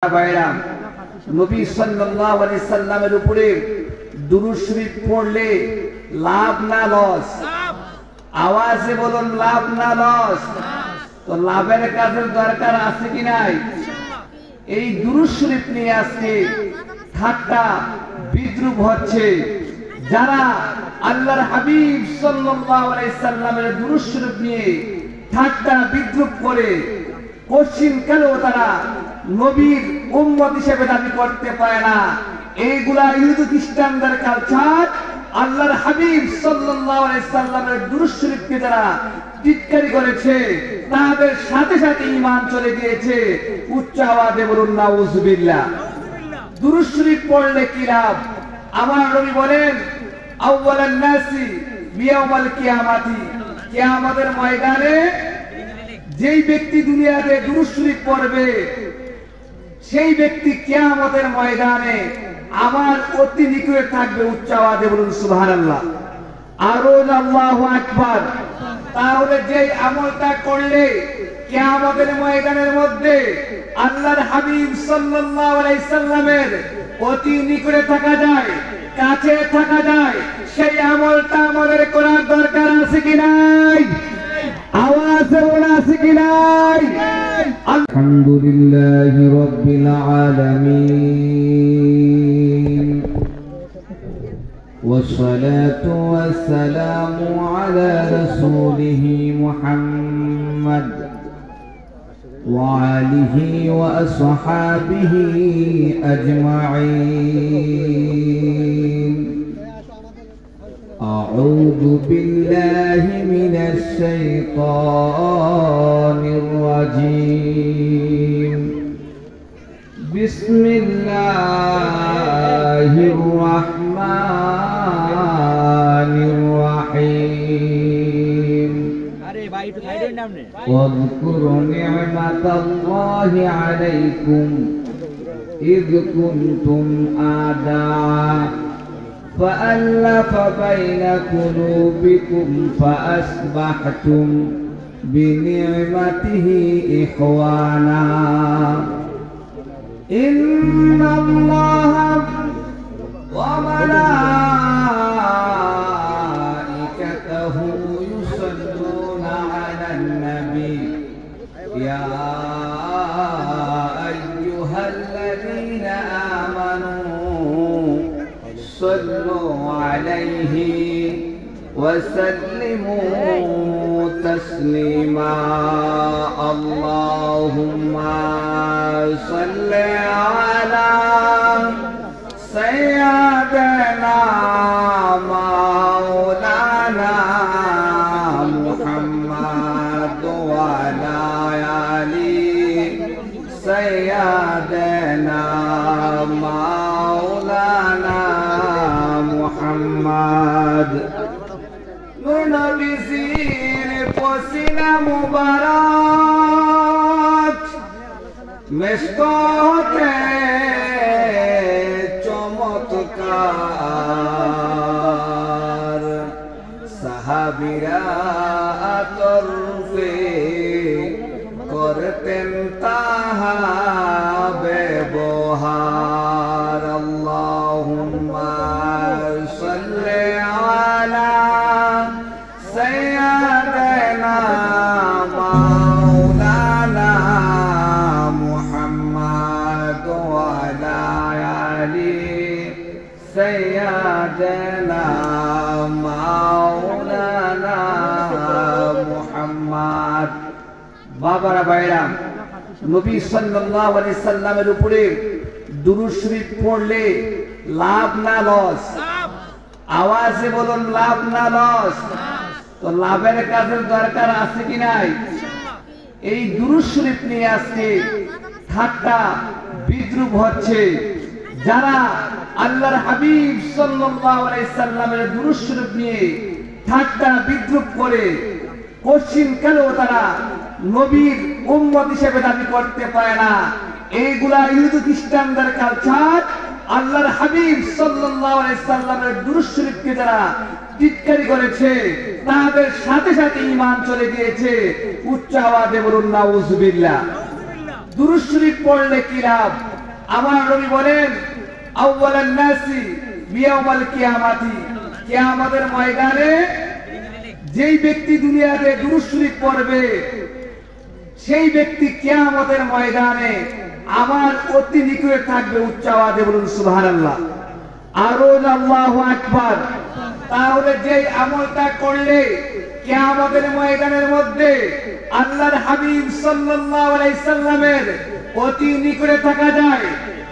नबी सल्लल्लाहु अलैहि वसल्लमेर उपरे दुरूद शरीफ पढ़ले लाभ ना लस आवाजे बोलुन लाभ ना लस तो लाभेर काजेर दरकार आछे कि नाई এই दुरूद शरीफ নিয়ে আজকে ঠাট্টা বিদ্রুপ হচ্ছে যারা আল্লাহর হাবিব সাল্লাল্লাহু আলাইহি সাল্লামের दुरूद शरीफ নিয়ে ঠাট্টা বিদ্রুপ করে কোশ্চিন কেন তারা নবীর উম্মত হিসেবে দাবি করতে পারে না এইগুলা ইহুদি খ্রিস্টানদের কালচার আল্লাহর হাবিব সাল্লাল্লাহু আলাইহি সাল্লামের দুরূদ শরীফকে যারা টিটকারি করেছে তাদের সাথে সাথে ঈমান চলে গিয়েছে উচ্চ আওয়াজে বলুন নাউজুবিল্লাহ দুরূদ শরীফ পড়লে কি লাভ আমার নবী বলেন আউয়ালান নাসি বিয়াউমাল কিয়ামাতি কিয়ামতের ময়দানে যেই ব্যক্তি দুনিয়াতে দুরূদ শরীফ পড়বে সেই ব্যক্তি কিয়ামতের ময়দানে আমার অতি নিকটে থাকবে উচ্চ আওয়াজে বলুন সুবহানাল্লাহ আর আল্লাহু আকবার তাহলে যেই আমলটা করলে কিয়ামতের ময়দানের মধ্যে আল্লাহর হাবিব সাল্লাল্লাহু আলাইহি সাল্লামের অতি নিকটে থাকা যায় কাছে থাকা যায় সেই আমলটা আমাদের করার দরকার আছে কি নাই আওয়াজে বলা আছে কি নাই আলহামদুলিল্লাহি রাব্বিল আলামিন ওয়াসসালাতু ওয়াসসালামু আলা রাসূলিহি মুহাম্মদ ওয়া আলিহি ওয়া আসহাবিহি আজমাইন أعوذ بالله من الشيطان الرجيم بسم الله الرحمن الرحيم واذكروا نعمة الله عليكم إذ كنتم أعداء فألف بين قلوبكم فأصبحتم بنعمته إخوانا إن الله وملائكته يصلون على النبي يا أيها الذين آمنوا صلوا عليه وسلموا تسليما اللهم صل على سيدنا مولانا محمد وعلى آل سيدنا مولانا محمد নবীজির পসিনা মুবারক মেশকাতে চমৎকার সাহাবীরা তরফে করতেন তাহা ব্যবহার আল্লাহুম্মা সাল্লি আলা সাইয়্যিদিনা মাওলানা মুহাম্মদ ওয়া আলা আলি সাইয়্যিদিনা মাওলানা মুহাম্মদ বাবারা ভাইরা নবী সাল্লাল্লাহু আলাইহি সাল্লামের উপরে দুরূদ শরীফ পড়লে লাভ না লস আওয়াজে বলুন লাভ না লস তো লাভের কাজের দরকার আছে কি নাই এই দুরূদ শরীফ নিয়ে আজকে ঠাট্টা বিদ্রুপ হচ্ছে যারা আল্লাহর হাবিব সাল্লাল্লাহু আলাইহি সাল্লামের দুরূদ শরীফ নিয়ে ঠাট্টা বিদ্রুপ করে কোশ্চিন কেন তারা নবীর উম্মত হিসেবে দাবি করতে পারে না এইগুলা ইহুদি খ্রিস্টানদের কালচার আল্লাহর হাবিব সাল্লাল্লাহু আলাইহি সাল্লামের দুরূদ শরীফকে যারা টিটকারি করেছে তাদের সাথে সাথে ঈমান চলে গিয়েছে উচ্চ আওয়াজে বলুন নাউজুবিল্লাহ दुरूद शरीफ पढ़ले की लाभ আমার নবী বলেন আউয়ালান নাসি বিয়াউমাল কিয়ামাতি, কিয়ামতের ময়দানে যেই ব্যক্তি দুনিয়াতে দুরূদ শরীফ পড়বে সেই ব্যক্তি কিয়ামতের ময়দানে আমার অতি নিকটে থাকবে। উচ্চ আওয়াজে বলুন সুবহানাল্লাহ, আরো আল্লাহু আকবার। তাহলে যেই আমলটা করলে কিয়ামতের ময়দানের মধ্যে আল্লাহর হাবিব সাল্লাল্লাহু আলাইহি সাল্লামের অতি নিকটে থাকা যায়,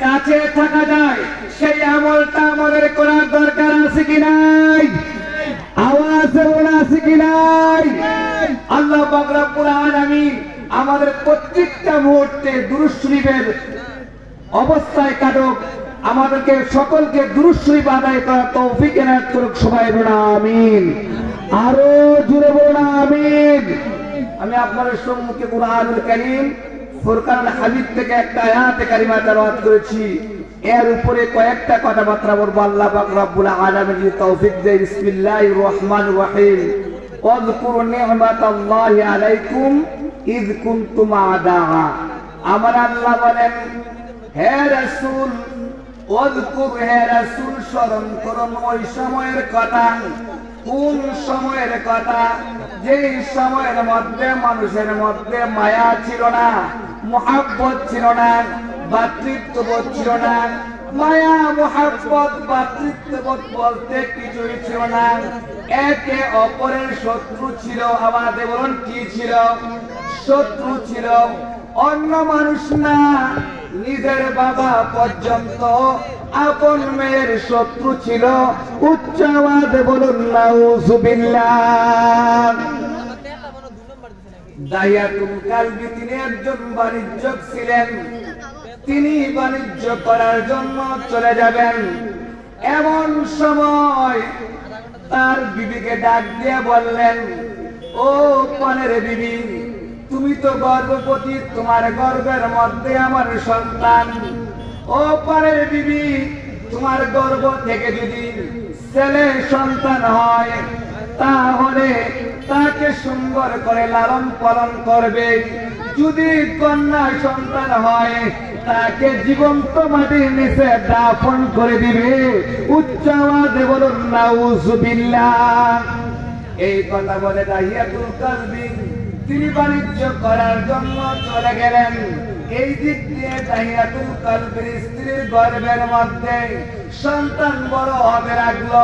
কাছে থাকা যায়, সেই আমলটা আমাদের করার দরকার আছে কি নাই? আওয়াজে বলা আছে কি নাই? আল্লাহ পাক রব্বুল আলামিন আমাদের প্রত্যেকটা মুহূর্তে দুরূদ শরীফের অবস্থায় কাটুক, আমাদেরকে সকলকে দুরূদ শরীফ আদায় করার তৌফিক এনায়েত করুক। সবাই বলুন আমিন, আরো জোরে বলুন আমিন। আমি আপনাদের সম্মুখে কুরআনুল কারীম ফুরকানুল হামিদ থেকে একটা আয়াতে কারিমা তেলাওয়াত করেছি, এর উপরে কয়েকটা কথাবার্তা বলবো। আল্লাহ পাক রব্বুল আলামিন যদি তৌফিক দেয়। বিসমিল্লাহির রহমানির রহিম। ওয়াযকুরু নি'মাতাল্লাহি আলাইকুম ইয কুনতুম আ'দাআ। আমার আল্লাহ বলেন, হে রাসূল, ওয়াযকুর, হে রাসূল স্মরণ করুন ওই সময়ের কথা। কোন সময়ের কথা? যেই সময়ের মধ্যে মানুষের মধ্যে মায়া ছিল না, মুহাব্বত ছিল না, ভাতৃত্ববোধ ছিল না। মায়া, মুহাব্বত, ভাতৃত্ববোধ বলতে কিছুই ছিল না। একে অপরের শত্রু ছিল। আমাদের বলুন কি ছিল? শত্রু ছিল। অন্য মানুষ না, নিজের বাবা পর্যন্ত আপন মেয়ের শত্রু ছিল। উচ্চ আওয়াজে বলুন নাউযুবিল্লাহ। দাহিয়াতুল কালবি তিনি একজন বাণিজ্যক ছিলেন। তিনি বাণিজ্য করার জন্য চলে যাবেন। এমন সময় তার বিবিকে ডাক দিয়ে বললেন, ও পানের বিবি, তুমি তো গর্ভবতী, তোমার গর্ভের মধ্যে আমার সন্তান। ও পানের বিবি, তোমার গর্ভ থেকে যদি ছেলে সন্তান হয় তাহলে তাকে সুন্দর করে লালন পালন করবে। যদি কন্যা সন্তান হয় তাকে জীবন্ত মাটির নিচে দাফন করে দিবে। উচ্চ আওয়াজে বলুন নাউযুবিল্লাহ। এই কথা বলে দাহিয়াতুল কালবি তিনি বাণিজ্য করার জন্য চলে গেলেন। এই দিক দিয়ে দাহিয়াতুল কালবির স্ত্রীর গর্ভের মধ্যে সন্তান বড় হবে লাগলো।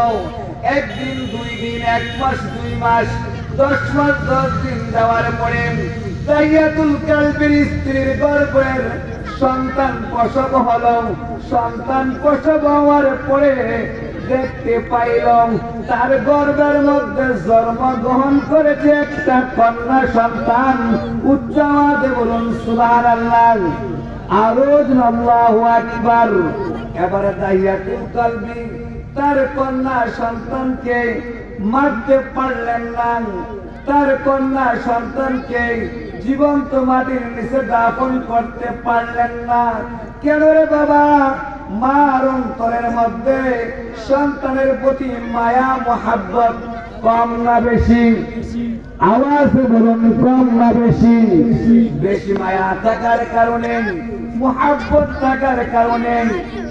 একদিন, 2 দিন, 1 মাস, 2 মাস, 10 মাস, 10 দিন যাওয়ার পরে দাহিয়াতুল কালবির স্ত্রীর গর্ভের সন্তান প্রসব হলো। সন্তান প্রসব হওয়ার পরে দেখতে পাইলাম তার গর্ভের মধ্যে জন্মগ্রহণ করেছে একটা কন্যা সন্তান। উচ্চ আওয়াজে বলুন সুবহানাল্লাহ, আরো আল্লাহু আকবার। এবারে দাহিয়াতুল কালবি তার কন্যা সন্তানকে মারতে পারলেন না। তার কন্যা সন্তানকে জীবন্ত মাটির নিচে দাফন করতে পারলেন না। কেন রে বাবা? মার অন্তরের মধ্যে সন্তানের প্রতি মায়া মুহাব্বত কম না বেশি? আওয়াজে বলুন কম না বেশি? বেশি মায়া থাকার কারণে, মুহাব্বত থাকার কারণে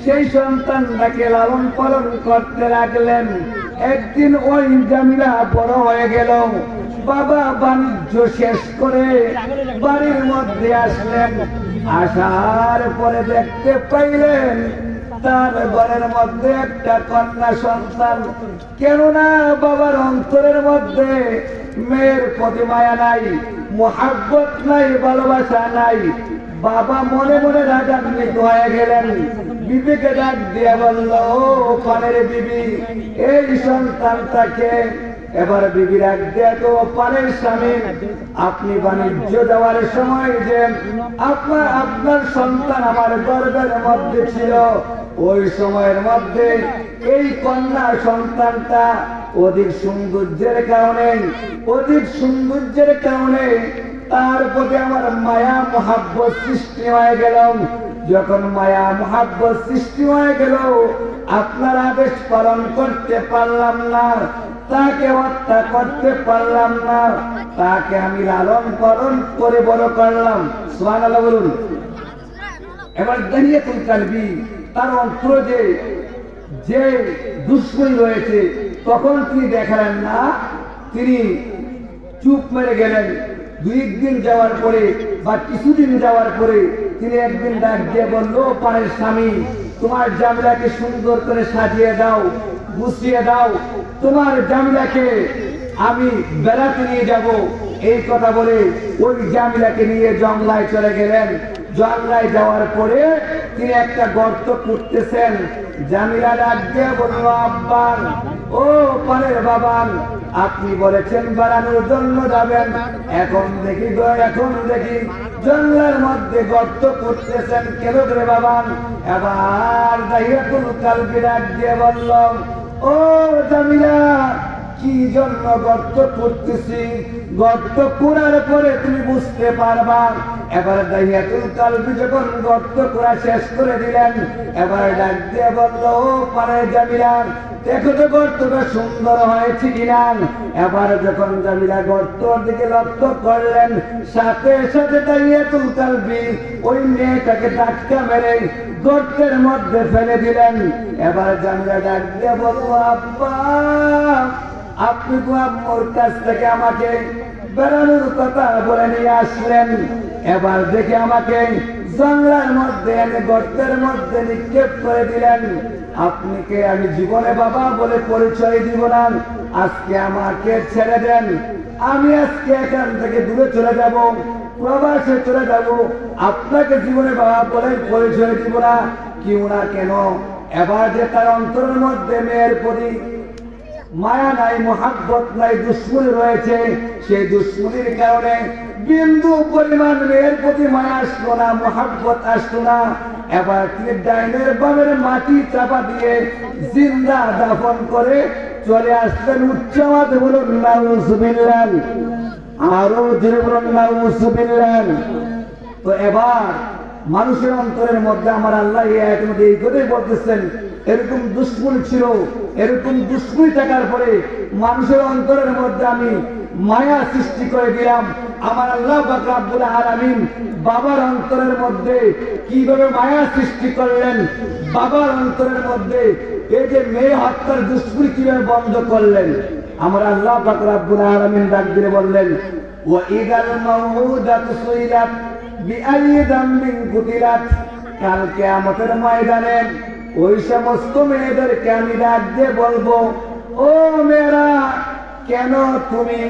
সেই সন্তানটাকে লালন পালন করতে লাগলেন। একদিন ওই জামিলা বড় হয়ে গেল। বাবা বাণিজ্য শেষ করে বাড়ির মধ্যে আসলেন। আসার পরে দেখতে পাইলেন তার ঘরের মধ্যে একটা কন্যা সন্তান। কেননা বাবার অন্তরের মধ্যে মেয়ের প্রতি মায়া নাই, মুহাব্বত নাই, ভালোবাসা নাই। বাবা মনে মনে রাগান্বিত হয়ে গেলেন। বিবিকে ডাক দিয়ে বলল, ও পানের বিবি, এই সন্তানটাকে। এবার বিবি ডাক দিয়ে, তো পানের স্বামী, আপনি বাণিজ্য দেওয়ার সময় যে আপনার সন্তান আমার গর্ভের মধ্যে ছিল, ওই সময়ের মধ্যে এই কন্যা সন্তানটা অধিক সৌন্দর্যের কারণে তার প্রতি আমার মায়া মুহাব্বত সৃষ্টি হয়ে গেল। যখন মায়া মুহাব্বত সৃষ্টি হয়ে গেল, আপনার আদেশ পালন করতে পারলাম না, তাকে হত্যা করতে পারলাম না, তাকে আমি লালন পালন করে বড় করলাম। সুবহানাল্লাহ বলুন। এবার দাহিয়াতুল কালবি তার অন্তরে যে দুশ্মনী রয়েছে তখন তিনি দেখালেন না, তিনি চুপ মেরে গেলেন। দুই দিন যাওয়ার পরে বা কিছুদিন যাওয়ার পরে তিনি একদিন ডাক দিয়ে বলল, পানের স্বামী, তোমার জামিলাকে সুন্দর করে সাজিয়ে দাও, গুছিয়ে দাও, তোমার জামিলাকে আমি বেড়াতে নিয়ে যাব। এই কথা বলে ওই জামিলাকে নিয়ে জঙ্গলায় চলে গেলেন। জঙ্গলায় যাওয়ার পরে তিনি একটা গর্ত করতেছেন। জামিলা ডাক দিয়ে বলল, আব্বান, ও পানের বাবান, আপনি বলেছেন বেড়ানোর জন্য যাবেন, এখন দেখি জঙ্গলের মধ্যে গর্ত করতেছেন কেন রে বাবান? এবার দাহিয়াতুল কালবি ডাক দিয়ে বলল, ও জামিলা, কি জন্য গর্ত করতেছি? গর্ত করার পরে তুমি বুঝতে পারবা। এবার দাহিয়াতুল কালবি যখন গর্ত করা শেষ করে দিলেন, এবার ডাক দিয়ে বলল, ও পারে জামিলা, দেখো তো গর্তটা সুন্দর হয়েছে কিনা। এবার যখন জামিলা গর্তর দিকে লক্ষ্য করলেন, সাথে সাথে দাহিয়াতুল কালবি ওই মেয়েটাকে ধাক্কা মেরে গর্তের মধ্যে ফেলে দিলেন। এবার জামিলা ডাক দিয়ে বলল, আব্বা, আপনি তো আম্মুর কাছ থেকে আমাকে বেড়ানোর কথা বলে নিয়ে আসলেন, এবার দেখে আমাকে জঙ্গলের মধ্যে এনে গর্তের মধ্যে নিক্ষেপ করে দিলেন। আপনাকে আমি জীবনে বাবা বলে পরিচয় দিব না, আজকে আমাকে ছেড়ে দেন, আমি আজকে এখান থেকে দূরে চলে যাব, প্রবাসে চলে যাব, আপনাকে জীবনে বাবা বলে পরিচয় দিব না। কেউ না কেন এবার যে তার অন্তরের মধ্যে মেয়ের প্রতি মায়া নাই, মহাব্বত নাই, দুশ্মনী রয়েছে, সেই দুশ্মনীর কারণে বিন্দু পরিমাণ মেয়ের প্রতি মায়া আসলো না, মহাব্বত আসলো না। এবার তিনি ডাইনের বামের মাটি চাপা দিয়ে জিন্দা দাফন করে চলে আসলেন। উচ্চ আওয়াজে বলুন নাউজুবিল্লাহ, আরো জোরে বলুন নাউজুবিল্লাহ। তো এবার মানুষের অন্তরের মধ্যে আমার আল্লাহ এই কথাই বলতেছেন, এরকম দুশ্মনী ছিল, এরকম দুশ্মনী থাকার পরে মানুষের অন্তরের মধ্যে আমি মায়া সৃষ্টি করে দিলাম। আমার আল্লাহ পাক রব্বুল আলামিন বাবার অন্তরের মধ্যে কিভাবে মায়া সৃষ্টি করলেন, বাবার অন্তরের মধ্যে এই যে মেয়ে হত্যার দুশ্মনী কিভাবে বন্ধ করলেন। আমার আল্লাহ পাক রব্বুল আলামিন ডাক দিয়ে বললেন, ওয়া ইদাল মাউউদাতু সুইলাত বিআইয়ি যামবিন কুতিলাত। কাল কিয়ামতের ময়দানে ওই সমস্ত মেয়েদেরকে আমি ডাক দিয়ে বলবো, ও মেয়েরা, কেন তুমি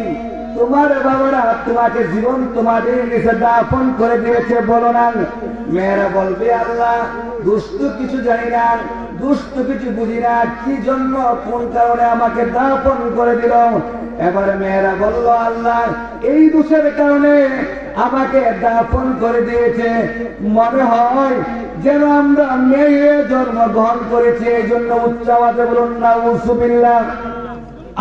তোমার বাবারা তোমাকে জীবন তোমাদের নিচে দাফন করে দিয়েছে বলো না? মেয়েরা বলবে, আল্লাহ, দুষ্ট কিছু জানি না, দুষ্ট কিছু বুঝি না, কি জন্য কোন কারণে আমাকে দাফন করে দিল। এবার মেয়েরা বলল, আল্লাহ, এই দোষের কারণে আমাকে দাফন করে দিয়েছে, মনে হয় যেন আমরা মেয়ে জন্মগ্রহণ করেছি, এই জন্য উচ্চ আওয়াজে বলুন নাউজুবিল্লাহ।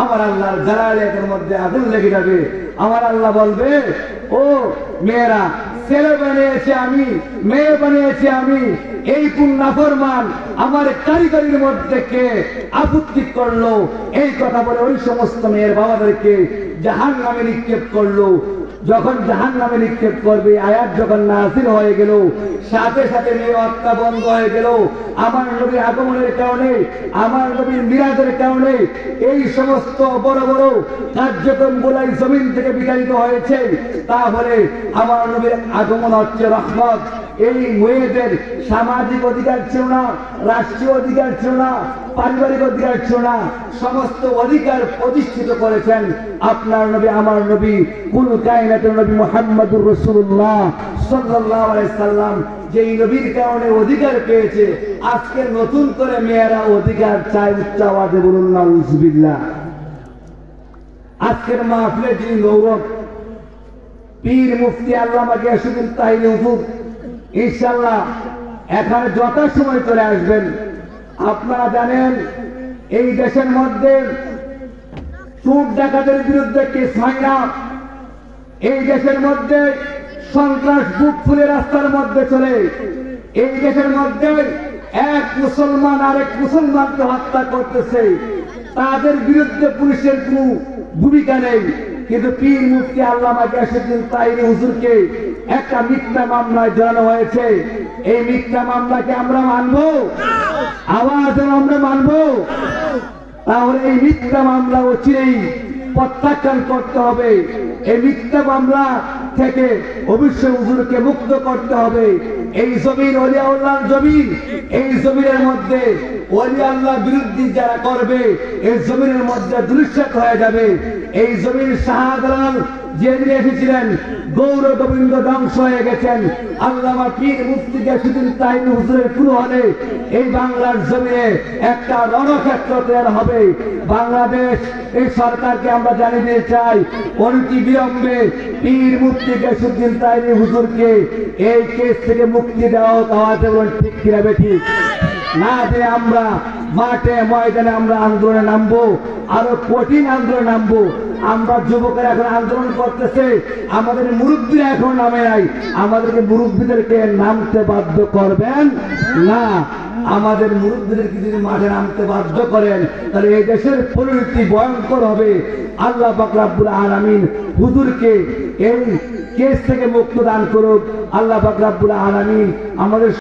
আমার আল্লাহর জালালিয়াতের মধ্যে আগুন লেগে যাবে। আমার আল্লাহ বলবে, ও মেয়েরা, ছেলে বানিয়েছে আমি, মেয়ে বানিয়েছে আমি, এই কোন নাফরমান আমার কারিগরির মধ্যে কে আপত্তি করলো? এই কথা বলে ওই সমস্ত মেয়ের বাবাদেরকে জাহান্নামে নিক্ষেপ করলো। যখন জাহান্নামে নিক্ষেপ করবে, আয়াত যখন নাযিল হয়ে গেল, সাথে সাথে মেয়ে হত্যা বন্ধ হয়ে গেল। আমার নবীর আগমনের কারণে, আমার নবীর মিলাদের কারণে এই সমস্ত বড় বড় কার্যক্রম গুলাই জমিন থেকে বিতাড়িত হয়েছে। তাহলে আমার নবীর আগমন হচ্ছে রহমত। এই মেয়েদের সামাজিক অধিকার ছিল না, রাষ্ট্রীয় অধিকার ছিল না, পারিবারিক অধিকার ছিল না, সমস্ত অধিকার প্রতিষ্ঠিত করেছেন আপনার নবী, আমার নবী, কুল কায়নাতের নবী মুহাম্মদুর রাসূলুল্লাহ সাল্লাল্লাহু আলাইহি সাল্লাম। যেই নবীর কারণে অধিকার পেয়েছে, আজকে নতুন করে মেয়েরা অধিকার চায়। উচ্চ আওয়াজে বলুন নাউজুবিল্লাহ। আজকের মাহফিলে যিনি গৌরব, পীর মুফতি আল্লামা গিয়াসউদ্দিন তাহিরি হুজুর, ইনশাআল্লাহ এখানে যথাসময় চলে আসবেন। আপনারা জানেন এই দেশের মধ্যে চোর ডাকাতের বিরুদ্ধে কেস হয় না, এই দেশের মধ্যে সন্ত্রাস বুক ফুলে রাস্তার মধ্যে চলে, এই দেশের মধ্যে এক মুসলমান আরেক মুসলমানকে হত্যা করতেছে, তাদের বিরুদ্ধে পুলিশের কোনো ভূমিকা নেই। কিন্তু পীর মুফতি আল্লামা গিয়াসউদ্দিন তাহিনী হুজুরকে একটা মিথ্যা মামলায় জড়ানো হয়েছে। এই মিথ্যা মামলাকে আমরা মানবো? আওয়াজ আমরা মানবো? তাহলে এই মিথ্যা মামলা অচিরেই প্রত্যাখ্যান করতে হবে। এই মিথ্যা মামলা থেকে অবশ্যই হুজুরকে মুক্ত করতে হবে। এই জমিন ওলিয়া আল্লাহর জমিন, এই জমিনের মধ্যে ওলিয়া আল্লাহ বিরুদ্ধে যারা করবে এই জমিনের মধ্যে দুলিশাত হয়ে যাবে। এই জমিন শাহজালাল জেলে এসেছিলেন, গৌর গোবিন্দ ধ্বংস হয়ে গেছেন। আল্লামা পীর মুফতি গিয়াসউদ্দিন তাহিনী হুজুরের শুরু হলে এই বাংলার জমিনে একটা রণক্ষেত্র তৈরি হবে। বাংলাদেশ এই সরকারকে আমরা জানিয়ে দিতে চাই, অনতি বিলম্বে পীর মুফতি গিয়াসউদ্দিন তাহিনী হুজুরকে এই কেস থেকে মুক্তি দেওয়া হওয়াতে ঠিক কিনা বেঠিক? না যে আমরা মাঠে ময়দানে আমরা আন্দোলনে নামবো, আরো কঠিন আন্দোলনে নামবো। আমরা যুবকেরা এখন আন্দোলন করতেছে, আমাদের মুরব্বীরা এখন নামে নাই। আমাদেরকে মুরব্বীদেরকে নামতে বাধ্য করবেন না। আমাদের মুরব্বীদেরকে যদি মাঠে নামতে বাধ্য করেন তাহলে এই দেশের পরিণতি ভয়ঙ্কর হবে। আল্লাহ পাক রব্বুল আলামিন হুজুরকে এই কেস থেকে মুক্ত দান করুক। আল্লাহ পাক রব্বুল আলামিন আমাদের